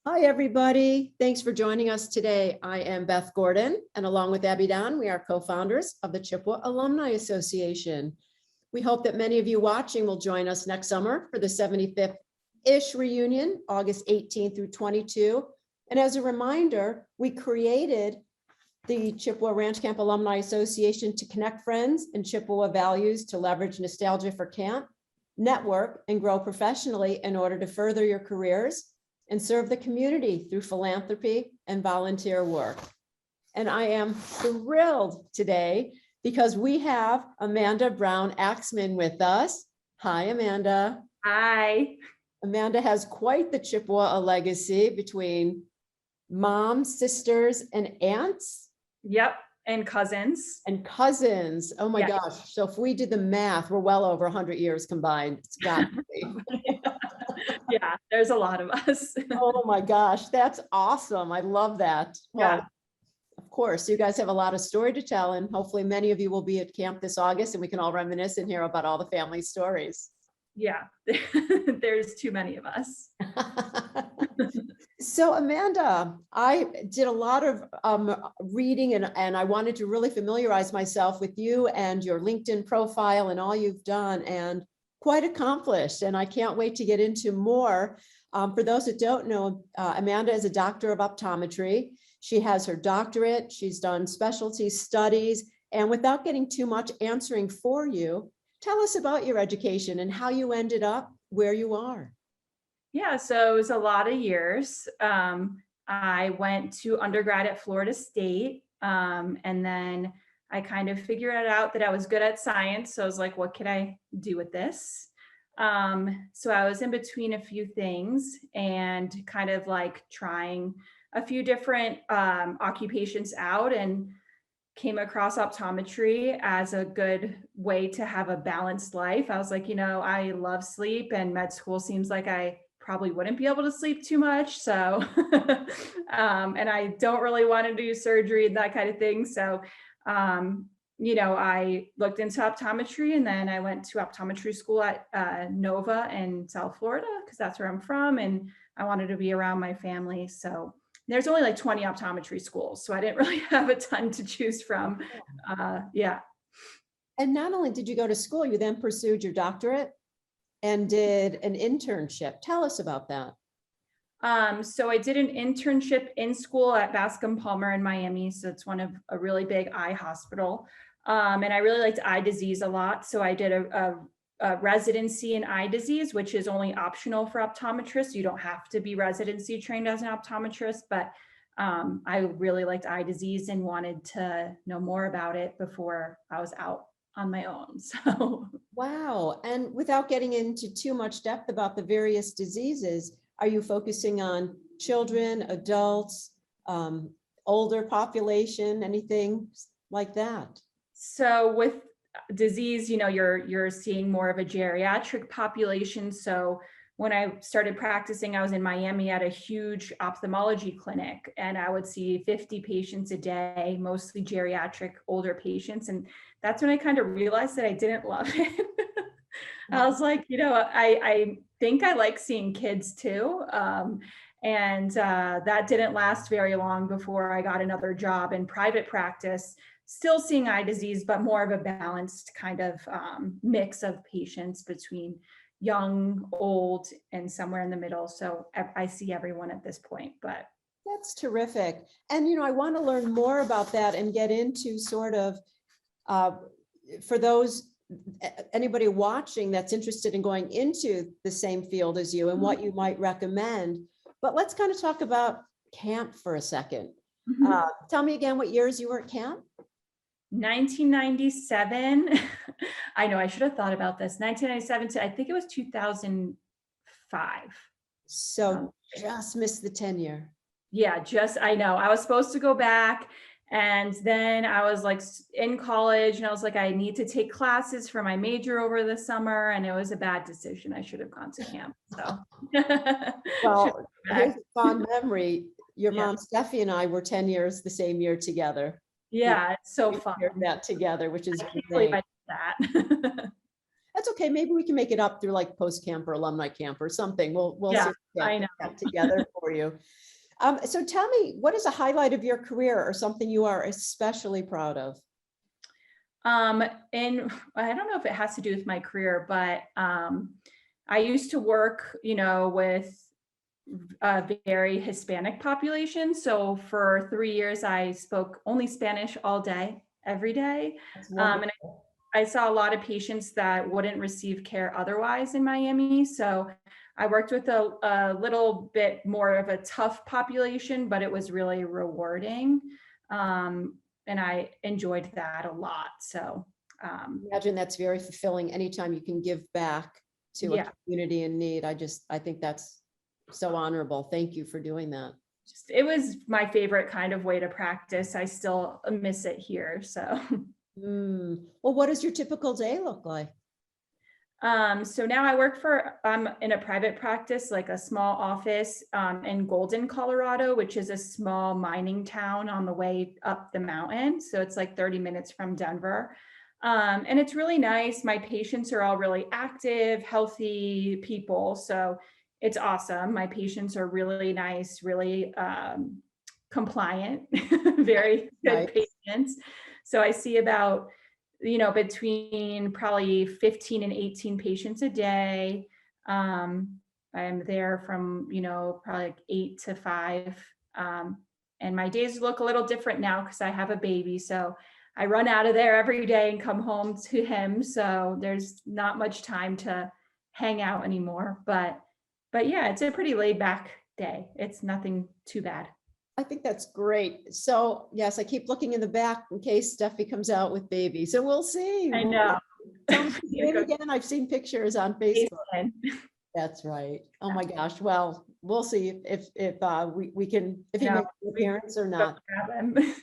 Hi, everybody. Thanks for joining us today. I am Beth Gordon, and along with Abby Don, we are co-founders of the Chippewa Alumni Association. We hope that many of you watching will join us next summer for the 75th-ish reunion, August 18 through 22. And as a reminder, we created the Chippewa Ranch Camp Alumni Association to connect friends and Chippewa values to leverage nostalgia for camp, network, and grow professionally in order to further your careers and serve the community through philanthropy and volunteer work. And I am thrilled today because we have Amanda Brown Axman with us. Hi, Amanda. Hi. Amanda has quite the Chippewa legacy between moms, sisters, and aunts. Yep, and cousins. And cousins. Oh my Yeah. gosh. So if we did the math, we're well over 100 years combined. It's got to be. Yeah, there's a lot of us. Oh my gosh, that's awesome. I love that. Well, Yeah. of course, you guys have a lot of story to tell, and hopefully many of you will be at camp this August and we can all reminisce and hear about all the family stories. Yeah, there's too many of us. So Amanda, I did a lot of reading and I wanted to really familiarize myself with you and your LinkedIn profile and all you've done, and quite accomplished. And I can't wait to get into more. For those that don't know, Amanda is a doctor of optometry. She has her doctorate. She's done specialty studies. And without getting too much answering for you, tell us about your education and how you ended up where you are. Yeah, so it was a lot of years. I went to undergrad at Florida State, and then I kind of figured it out that I was good at science. So I was like, what can I do with this? So I was in between a few things and kind of like trying a few different occupations out, and came across optometry as a good way to have a balanced life. I was like, I love sleep, and med school seems like I probably wouldn't be able to sleep too much. So, and I don't really want to do surgery and that kind of thing. So, I looked into optometry, and then I went to optometry school at Nova in South Florida, because that's where I'm from. And I wanted to be around my family. So there's only like 20 optometry schools, so I didn't really have a ton to choose from. Yeah. And not only did you go to school, you then pursued your doctorate and did an internship. Tell us about that. So I did an internship in school at Bascom Palmer in Miami. So it's a really big eye hospital. And I really liked eye disease a lot. So I did a residency in eye disease, which is only optional for optometrists. You don't have to be residency trained as an optometrist, but I really liked eye disease and wanted to know more about it before I was out on my own. So wow. And without getting into too much depth about the various diseases, are you focusing on children, adults, older population, anything like that? So with disease, you're seeing more of a geriatric population. So when I started practicing, I was in Miami at a huge ophthalmology clinic, and I would see 50 patients a day, mostly geriatric older patients. And that's when I kind of realized that I didn't love it. I was like, I think I like seeing kids too. And that didn't last very long before I got another job in private practice, still seeing eye disease, but more of a balanced kind of mix of patients between young, old, and somewhere in the middle. So I see everyone at this point, but. That's terrific. And, I want to learn more about that and get into sort of, for anybody watching that's interested in going into the same field as you and what you might recommend. But let's kind of talk about camp for a second. Tell me again what years you were at camp. 1997. I know I should have thought about this. 1997 to I think it was 2005. So just missed the 10-year. Yeah, I know. I was supposed to go back, and then I was like in college, and I was like, I need to take classes for my major over the summer, and it was a bad decision. I should have gone to camp. So well, here's a fond memory. Your mom, Steffi, and I were 10 years the same year together. Yeah, it's so fun. That together, which is I can't believe I did that. That's okay. Maybe we can make it up through like post-camp or alumni camp or something. We'll Yeah, see if we I can know. put that together for you. So tell me, what is a highlight of your career or something you are especially proud of? And I don't know if it has to do with my career, but I used to work, with a very Hispanic population. So for 3 years, I spoke only Spanish all day, every day. That's And wonderful. I saw a lot of patients that wouldn't receive care otherwise in Miami. So I worked with a little bit more of a tough population, but it was really rewarding. And I enjoyed that a lot. So Imagine that's very fulfilling anytime you can give back to a yeah, community in need. I think that's so honorable. Thank you for doing that. it was my favorite kind of way to practice. I still miss it here. So Well, what does your typical day look like? So now I work I'm in a private practice, like a small office in Golden, Colorado, which is a small mining town on the way up the mountain. So it's like 30 minutes from Denver. And it's really nice. My patients are all really active, healthy people. So it's awesome. My patients are really nice, really compliant, very good Right. patients. So I see about between probably 15 and 18 patients a day. I'm there from, probably like 8 to 5. And my days look a little different now because I have a baby. So I run out of there every day and come home to him. So there's not much time to hang out anymore. But yeah, it's a pretty laid back day. It's nothing too bad. I think that's great. So yes, I keep looking in the back in case Steffi comes out with baby. So we'll see. I know. Tell me his name again. I've seen pictures on Facebook. Jason. That's right. Oh my gosh. Well, we'll see if we can, if he No, makes an appearance or Go not. grab him.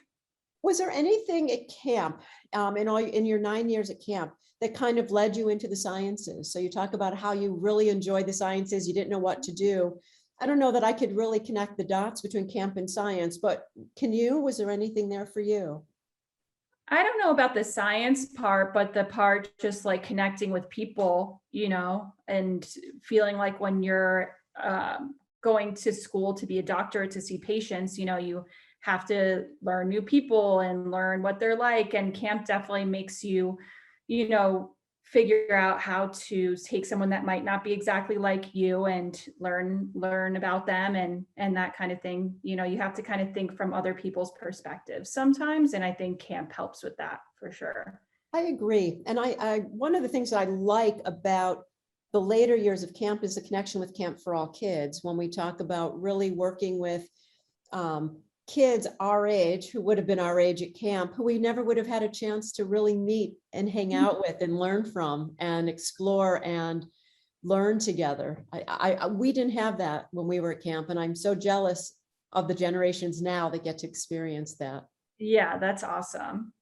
Was there anything at camp, in your 9 years at camp, that kind of led you into the sciences? So you talk about how you really enjoyed the sciences, you didn't know what to do. I don't know that I could really connect the dots between camp and science, but can you? Was there anything there for you? I don't know about the science part, but the part just like connecting with people, and feeling like when you're going to school to be a doctor to see patients, you have to learn new people and learn what they're like. And camp definitely makes you, figure out how to take someone that might not be exactly like you and learn about them and that kind of thing. You have to kind of think from other people's perspectives sometimes, and I think camp helps with that for sure. I agree. And I one of the things that I like about the later years of camp is the connection with Camp for All Kids. When we talk about really working with kids our age, who would have been our age at camp, who we never would have had a chance to really meet and hang out with and learn from and explore and learn together. We didn't have that when we were at camp, and I'm so jealous of the generations now that get to experience that. Yeah, that's awesome.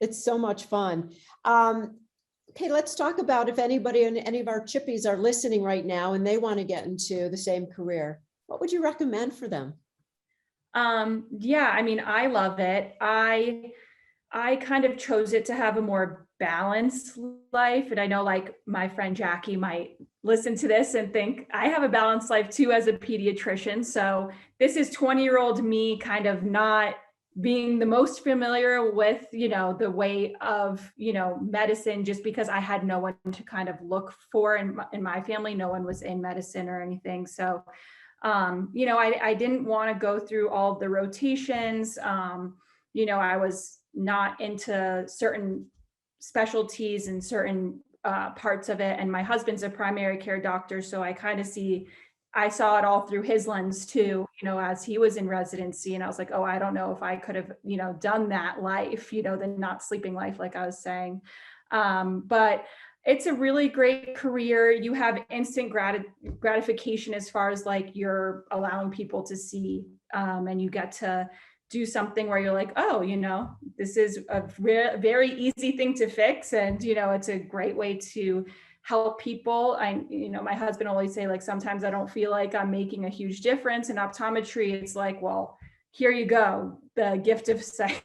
It's so much fun. Okay, let's talk about if anybody and any of our Chippies are listening right now and they want to get into the same career, what would you recommend for them? Yeah, I mean, I love it. I kind of chose it to have a more balanced life. And I know like my friend Jackie might listen to this and think I have a balanced life too as a pediatrician. So this is 20-year-old me kind of not being the most familiar with, the way of, medicine, just because I had no one to kind of look for in my family. No one was in medicine or anything. So I didn't want to go through all the rotations. I was not into certain specialties and certain parts of it. And my husband's a primary care doctor. So I saw it all through his lens too, as he was in residency. And I was like, oh, I don't know if I could have, done that life, the not sleeping life, like I was saying. But it's a really great career. You have instant gratification as far as like you're allowing people to see, and you get to do something where you're like, oh, this is a very easy thing to fix. And, it's a great way to help people. My husband always say, like, sometimes I don't feel like I'm making a huge difference in optometry. It's like, well, here you go. The gift of sight,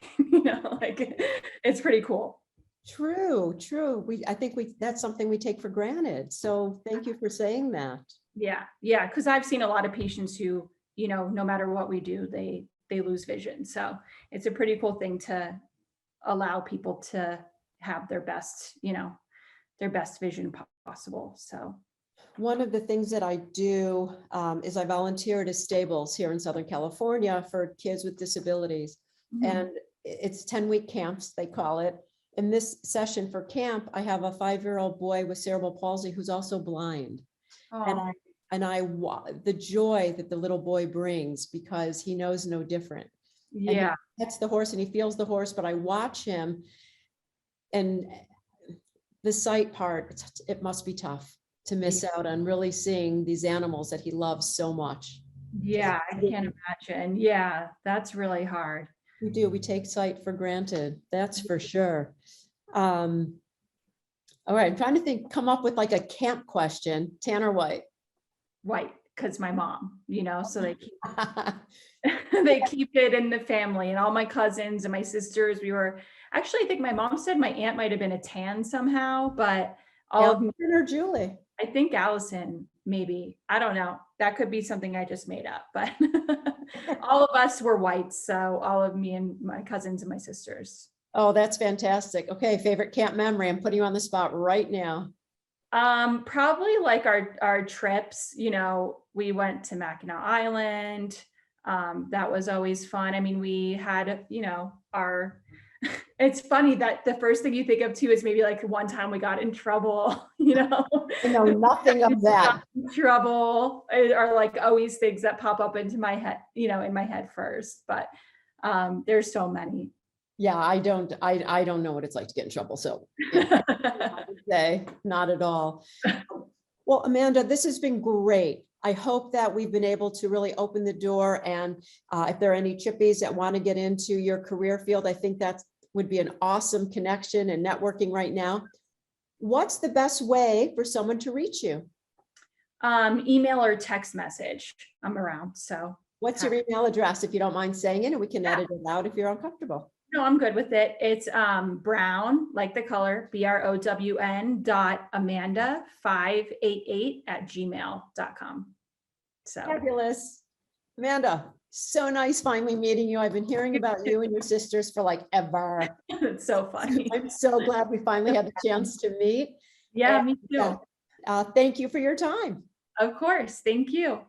like it's pretty cool. True, true. I think that's something we take for granted. So thank you for saying that. Yeah, yeah, because I've seen a lot of patients who, no matter what we do, they lose vision. So it's a pretty cool thing to allow people to have their best, their best vision possible. So One of the things that I do is I volunteer at stables here in Southern California for kids with disabilities. And it's 10-week camps, they call it. In this session for camp, I have a 5-year-old boy with cerebral palsy who's also blind. oh, The joy that the little boy brings, because he knows no different. And he yeah, pets the horse and he feels the horse, but I watch him, and the sight part, it must be tough to miss out on really seeing these animals that he loves so much. yeah, I can't imagine. Yeah, that's really hard. We take sight for granted, that's for sure. All right, I'm trying to come up with like a camp question. Tan or white? White, because my mom, so they keep they keep it in the family, and all my cousins and my sisters, actually, I think my mom said my aunt might have been a tan somehow, but all of me, Alison or Julie? I think Allison, maybe, I don't know, that could be something I just made up, but all of us were whites, so all of me and my cousins and my sisters. Oh, that's fantastic. Okay, favorite camp memory. I'm putting you on the spot right now. Probably like our trips, we went to Mackinac Island. That was always fun. I mean, we had, it's funny that the first thing you think of too is maybe like one time we got in trouble, I know nothing of that. trouble are like always things that pop up into my head, in my head first, but there's so many. Yeah, I don't know what it's like to get in trouble. So yeah, I would say not at all. Well, Amanda, this has been great. I hope that we've been able to really open the door. And if there are any Chippies that want to get into your career field, I think that would be an awesome connection and networking right now. What's the best way for someone to reach you? Email or text message. I'm around. So what's your email address, if you don't mind saying it, and we can edit it out if you're uncomfortable. No, I'm good with it. It's Brown, like the color, BROWN.Amanda588@gmail.com. So fabulous. Amanda, so nice finally meeting you. I've been hearing about you and your sisters for like ever. It's so funny. I'm so glad we finally had the chance to meet. Yeah, and, me too. thank you for your time. Of course. Thank you.